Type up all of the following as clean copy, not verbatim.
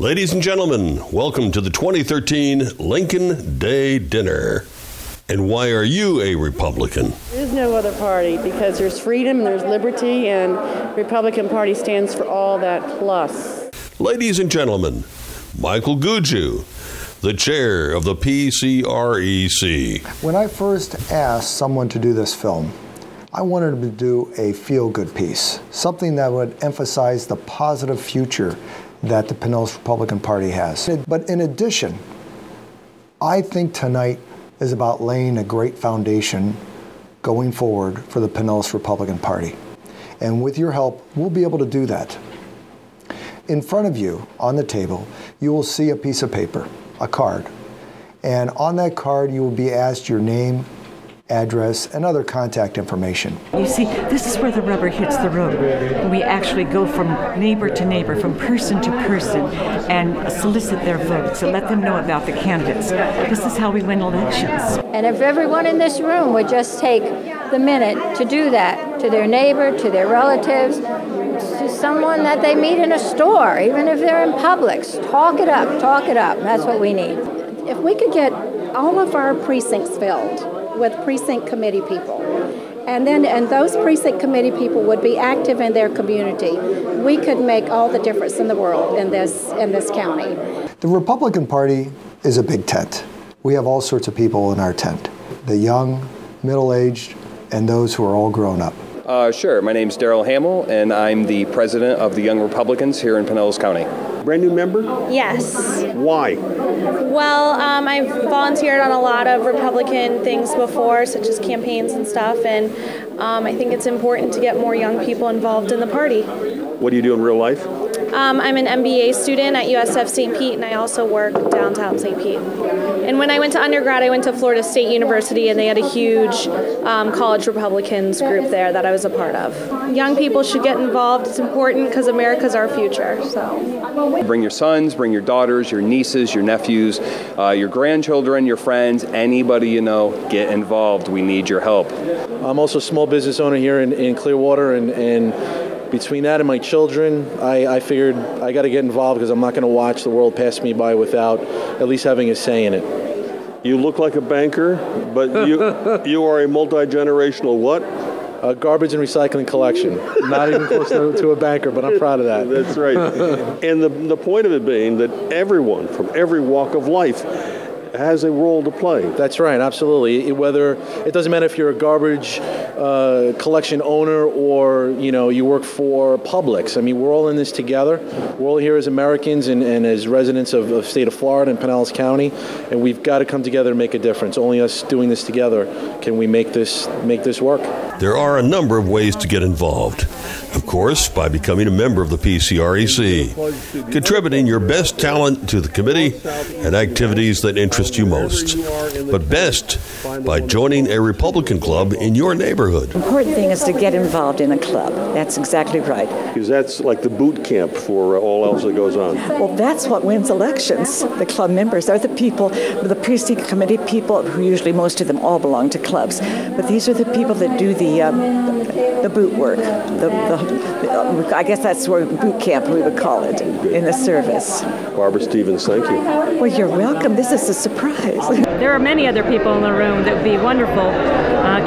Ladies and gentlemen, welcome to the 2013 Lincoln Day Dinner. And why are you a Republican? There is no other party because there's freedom, there's liberty, and Republican Party stands for all that plus. Ladies and gentlemen, Michael Guju, the chair of the PCREC. When I first asked someone to do this film, I wanted to do a feel-good piece, something that would emphasize the positive future that the Pinellas Republican Party has. But in addition, I think tonight is about laying a great foundation going forward for the Pinellas Republican Party. And with your help, we'll be able to do that. In front of you, on the table, you will see a piece of paper, a card. And on that card, you will be asked your name, address, and other contact information. You see, this is where the rubber hits the road. We actually go from neighbor to neighbor, from person to person, and solicit their votes, so let them know about the candidates. This is how we win elections. And if everyone in this room would just take the minute to do that, to their neighbor, to their relatives, to someone that they meet in a store, even if they're in Publix, talk it up, talk it up. That's what we need. If we could get all of our precincts filled with precinct committee people, and those precinct committee people would be active in their community, we could make all the difference in the world in this county. The Republican Party is a big tent. We have all sorts of people in our tent, the young, middle-aged, and those who are all grown up. Sure. My name's Daryl Hamill, and I'm the president of the Young Republicans here in Pinellas County. Brand new member? Yes. Why? Well, I've volunteered on a lot of Republican things before, such as campaigns and stuff, and I think it's important to get more young people involved in the party. What do you do in real life? I'm an MBA student at USF St. Pete, and I also work downtown St. Pete. And when I went to undergrad, I went to Florida State University, and they had a huge college Republicans group there that I was a part of. Young people should get involved. It's important because America's our future. So, bring your sons, bring your daughters, your nieces, your nephews, your grandchildren, your friends, anybody you know, get involved. We need your help. I'm also a small business owner here in Clearwater, and between that and my children, I figured I got to get involved because I'm not going to watch the world pass me by without at least having a say in it. You look like a banker, but you are a multi-generational what? A garbage and recycling collection. Not even close to a banker, but I'm proud of that. That's right. And the point of it being that everyone from every walk of life has a role to play. That's right, absolutely. It doesn't matter if you're a garbage collection owner or you work for Publix. I mean, we're all in this together. We're all here as Americans and as residents of the state of Florida and Pinellas County, and we've got to come together and make a difference. Only us doing this together can we make this work. There are a number of ways to get involved. Of course, by becoming a member of the PCREC, contributing your best talent to the committee and activities that interest you most. But best, by joining a Republican club in your neighborhood. The important thing is to get involved in a club. That's exactly right. Because that's like the boot camp for all else that goes on. Well, that's what wins elections. The club members are the people, the precinct committee people, who usually most of them all belong to clubs. But these are the people that do the boot work. I guess that's where boot camp we would call it in the service. Barbara Stevens, thank you. Well, you're welcome. This is a surprise. There are many other people in the room that would be wonderful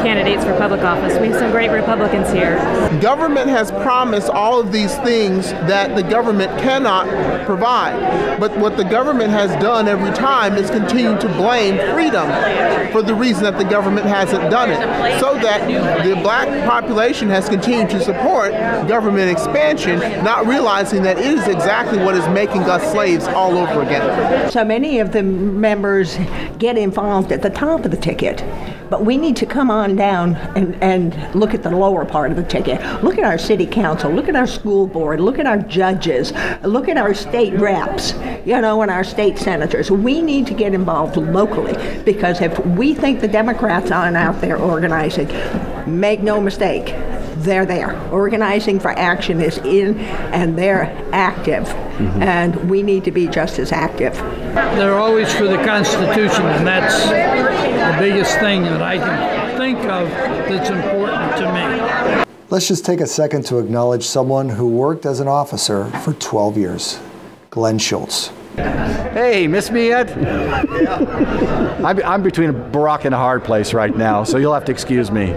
candidates for public office. We have some great Republicans here. Government has promised all of these things that the government cannot provide. But what the government has done every time is continue to blame freedom for the reason that the government hasn't done it. So that the black population has continued to support government expansion, not realizing that it is exactly what is making us slaves all over again. So many of the members get involved at the top of the ticket, but we need to come on down and look at the lower part of the ticket. Look at our city council, look at our school board, look at our judges, look at our state reps, and our state senators. We need to get involved locally, because if we think the Democrats aren't out there organizing, make no mistake, they're there. Organizing for Action is in, and they're active. And we need to be just as active. They're always for the Constitution, and that's the biggest thing that I can think of that's important to me. Let's just take a second to acknowledge someone who worked as an officer for 12 years. Glenn Schultz. Hey, miss me yet? I'm between a rock and a hard place right now, so you'll have to excuse me.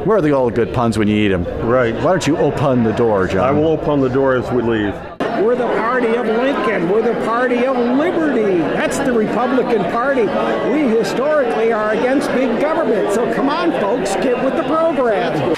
Where are the old good puns when you eat them? Right. Why don't you open the door, John? I will open the door as we leave. We're the party of Lincoln. We're the party of liberty. That's the Republican Party. We historically are against big government. So come on, folks, get with the program.